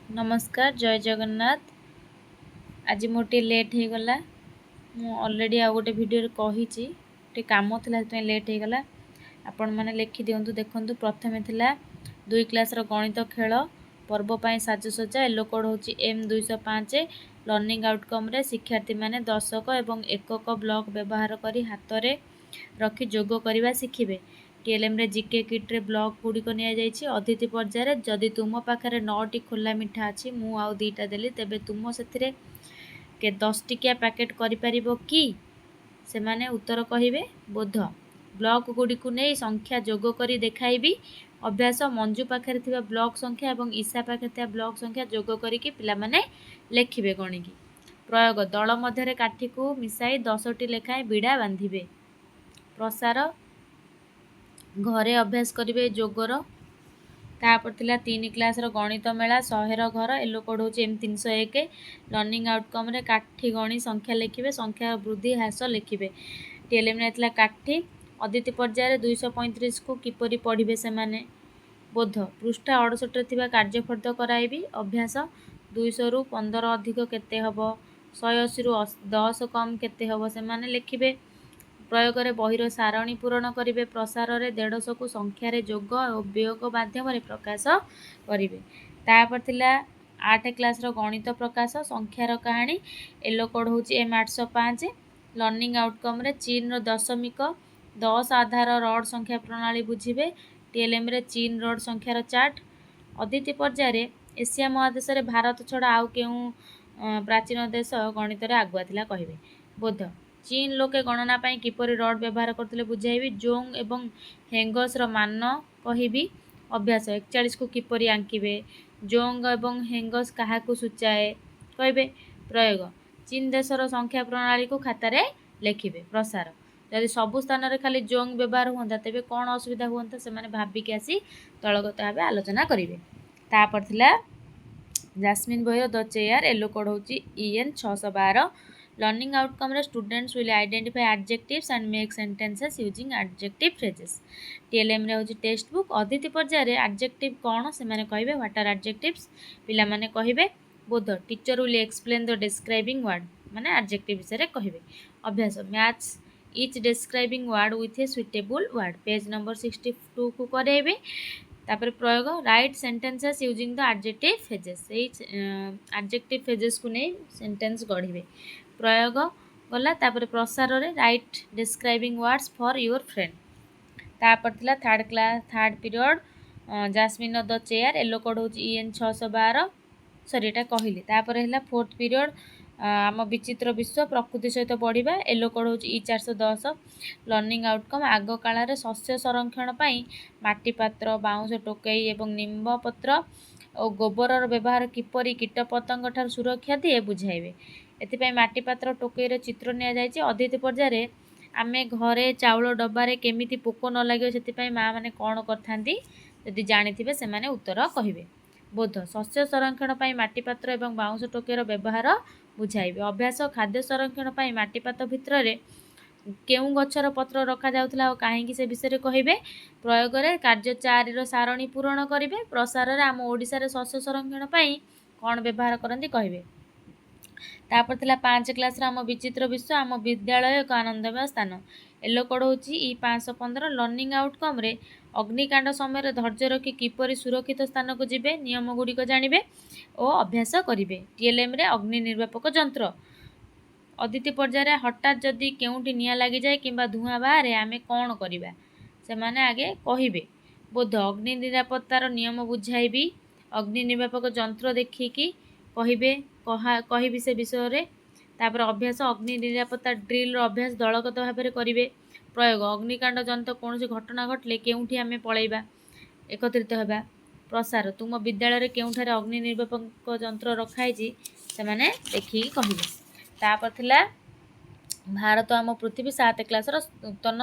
नमस्कार जय जगन्नाथ। आज मोर टे लेट हो गला। मु ऑलरेडी आ गोटे वीडियो रे कही टे काम थिला से लेट हो गला। आपण माने लिखि दियंतु देखंतु। प्रथमे थिला 2 क्लास रो गणित खेल पर्व पाई साजसज्जा येलो कोड होची एम 205 लर्निंग आउटकम रे शिक्षार्थी माने दशक एवं एकक ब्लॉक व्यवहार करी हाथ रे रखी जोग करवा शिखिबे। टीएलएम रे जीके किट रे ब्लॉक गुडी को निया जायछि। अतिथि पर्याय जदि तुम पाखरे 9टी खोला मिठा अछि मु आउ 2टा देली तेबे तुम सेथिरे के 10 टिकिया पैकेट करि परिबो कि से माने उत्तर कहिबे बोध। ब्लॉक गुडी को नै संख्या जोग करी देखाइबी। अभ्यास मंजू पाखरे थिबा ब्लॉक संख्या एवं ईसा पाखरे थिबा ब्लॉक संख्या जोग करी कि पिला माने लेखिबे गणिकी। प्रयोग दल मध्यरे काठी को मिसाई 10टी लेखाए बिड़ा बांधिबे। प्रसार घरे अभ्यास करिवे जोगर। तापर थिला 3 क्लास रो गणित मेला 100 रो घर येलो कोड होची एम 301 लर्निंग आउटकम रे काठी गणी संख्या लेखिबे। संख्या वृद्धि ह्रास लेखिबे। टीएलएम ने थिला काठी अदिति पर्याय रे 235 को किपरि पढिबे से माने बोध। पृष्ठ 68 रे थिबा कार्यफर्द कराइबी। अभ्यास 200 रु 15 अधिक केते हबो 180 रु 10 कम केते हबो से माने लेखिबे। प्रयोग रे बहिर सारणी पूरण करिवे। प्रसार रे 150 को संख्या रे जोग और वियोग माध्यम रे प्रकाश करिवे। तापर थिला 8 क्लास रो गणित प्रकाश संख्यार कहानी येलो कोड होची एम 805 लर्निंग आउटकम रे चीन रो दशमिक 10 आधार रड संख्या प्रणाली बुझिबे। टीएलएम रे चीन रड संख्यार चार्ट। अदिति पर्याय रे एशिया महादेश रे भारत छडा आउ केउ प्राचीन देश गणित रे आगुआ थिला कहिबे। बोध चीन लोके गणना पाई किपरि रड व्यवहार करथिले बुझाइबी। जोंग एवं हेंगस रो मान कहिबी। अभ्यास 41 को किपरि आंकिबे। जोंग एवं हेंगस काहा को सूचाए कहिबे। प्रयोग चीन देश रो संख्या प्रणाली को खाता रे लेखिबे। प्रसार यदि सब स्थान रे खाली जोंग व्यवहार होंता तेबे कोन असुविधा होंता से माने भाबी के आसी तळगत भाबे आलोचना करिवे। तापर थिला jasmine boy the chair yellow code होची ईएन 612 लर्निंग आउटकम रे students will identify adjectives and make sentences using adjective phrases. TLM रे होची टेक्स्ट बुक। अदिति पर्याय रे एडजेक्टिव कोन से माने कहिबे व्हाट आर एडजेक्टिव्स पिला माने कहिबे बोध। Teacher will explain the describing word माने एडजेक्टिव विषय रे कहिबे। अभ्यास match each describing word with A suitable word page number 62 को करेबे। तापर प्रयोग right sentences using the adjective phrases adjective phrases को नै सेंटेंस गढ़िबे। प्रयोग गला। तापर प्रसार रे right describing words for your friend. तापर थिला third period jasmine the chair yellow code होची ईएन 612 सॉरी एटा कहिली। तापर हैला फोर्थ पीरियड आम विचित्र विश्व प्रकृति सहित पढ़िबा येलो कोड होची ई 410 लर्निंग आउटकम आग काल रे शस्य संरक्षण पाई माटी पात्र बाउंस टोकई एवं निम्ब पत्र और गोबर व्यवहार किपरि कीट पतंग ठार सुरक्षा दिए बुझाइबे। एथिपाई माटी पात्र टोकई रे चित्र निया जायछि। अदिति पर्याय रे आमे घरे चाउल डब्बारे केमिति पोक न लागियो सेथिपाई माँ माने कोन करथांती यदि जानिथिबे से माने उत्तर कहिबे। बोध शस्य संरक्षण पाई माटी पात्र एवं बाउंस टोकेर व्यवहार बुझाइबे। अभ्यास खाद्य संरक्षण पाई माटी पात्र भितर रे केउ गछर पत्र रखा जाउथला और काहेकि से विषय रे कहिबे। प्रयोग रे कार्य 4 रो सारणी पूरण करिवे। प्रसार रे आम ओडिसा रे शस्य संरक्षण पाई कोन व्यवहार करंती कहिबे। तापर थिला 5 क्लास रे आम विचित्र विश्व आम विद्यालय एक आनंदमय स्थान येलो कोड होची ई 515 लर्निंग आउटकम रे अग्निकांड समय रे धैर्य रखी किपरि सुरक्षित स्थान को जिबे नियम गुडी को जानिबे और अभ्यास करिवे। टीएलएम रे अग्नि निर्वापक यंत्र। अदिति पर्याय रे हठात जदि केउटी निया लागि जाय किबा धुआं बाहरे आमे कोन करिबा से माने आगे कहिबे। बोध अग्नि निरापत्तार नियम बुझाइबी। अग्नि निर्वापक यंत्र देखिकी कहिबे कहिबी से विषय रे। तापर अभ्यास अग्नि निरापत्ता ड्रिल रो अभ्यास दलगत भाव में करिवे। प्रयोग अग्निकांड जंत कौन घटना घटले केउठी आमे पळैबा एकत्रित हेबा। प्रसार तुम विद्यालय रे केउठारे अग्नि निर्वापक यंत्र रखाइछि से माने देखि कहिबे। तापर थिला भारत आम पृथ्वी 7 क्लास रो नूतन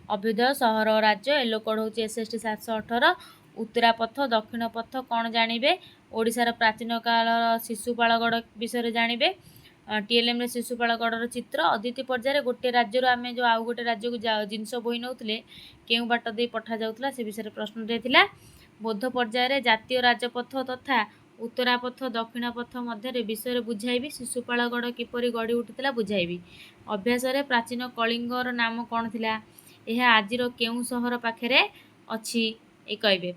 अभ्युदय सहर और राज्य येलो कोड होची एसएसटी 718 उत्तरा पथ दक्षिण पथ कौन जानिबे। ओडिशार प्राचीन काल शिशुपालगढ़ विषय जानिबे। टीएलएम रे शिशुपालगढ़ चित्र। अदिति पर्याय रे गोटे राज्य आमे जो आउ गोटे राज्य को जिनस बोही नउतले केउ बाट दे पठा जाउतला से विषय प्रश्न देथिला। बोध पर्याय रे जातीय राजपथ तथा उत्तरा पथ दक्षिण पथ मध्य विषय बुझाइबी। शिशुपालगढ़ किपरि गढ़ी उठिथिला बुझाइबी। अभ्यास रे प्राचीन कलिंगर नाम कौन थिला? यह आजिर केउं सहर पाखरे अछि ए कहबे।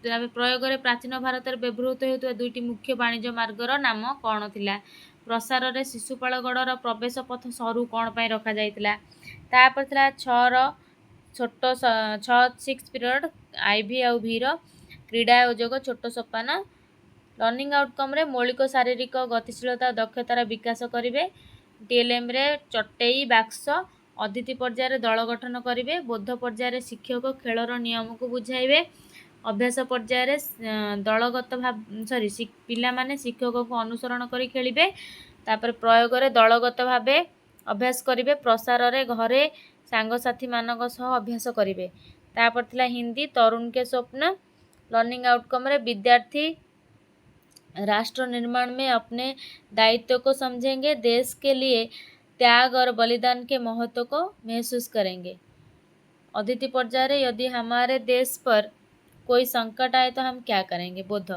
प्रयोग रे प्राचीन भारत रे व्यवहृत हेतु दुईटी मुख्य वाणिज्य मार्गर नाम कौन थिला? प्रसार रे शिशुपालगढ़र प्रवेश पथ सरू कौन पाई रखा जाइतिला? तापर थिला 6 रो छोट 6 पीरियड आईवी आउ भी रो क्रीड़ा आयोजक छोट सोपान। लर्निंग आउटकम रे मौलिक शारीरिक गतिशीलता दक्षतार विकास करिवे। टीएलएम रे चटेई बाक्स अतिथि पर्यायर दल गठन करिवे। बोध पर्यायर शिक्षक खेलर नियम को बुझाइबे। अभ्यास पर्यायर दलगत भाव पिला माने शिक्षक को अनुसरण करी खेलिबे। तापर प्रयोग रे दलगत भावे अभ्यास करिवे। प्रसार रे घरे सांग साथी मानक सह अभ्यास करिवे। तापर थिला हिंदी तरुण के स्वप्न। लर्निंग आउटकम रे विद्यार्थी राष्ट्र निर्माण में अपने दायित्व को समझेंगे। देश के लिए त्याग और बलिदान के महत्व को महसूस करेंगे। अतिथि पर्यायर यदि हमारे देश पर कोई संकट आए तो हम क्या करेंगे? बोध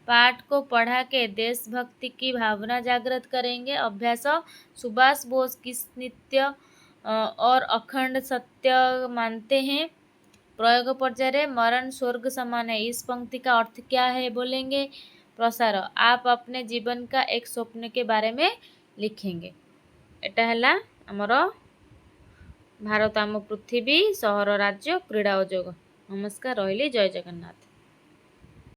पाठ को पढ़ा के देशभक्ति की भावना जागृत करेंगे। अभ्यास सुभाष बोस किस नित्य और अखंड सत्य मानते हैं? प्रयोग पर्यायर मरण स्वर्ग समान है, इस पंक्ति का अर्थ क्या है बोलेंगे। प्रसार आप अपने जीवन का एक स्वप्न के बारे में लिखेंगे। एटा हला हमर भारत आम पृथ्वी सहर राज्य क्रीड़ा उद्योग। नमस्कार रहिली। जय जगन्नाथ।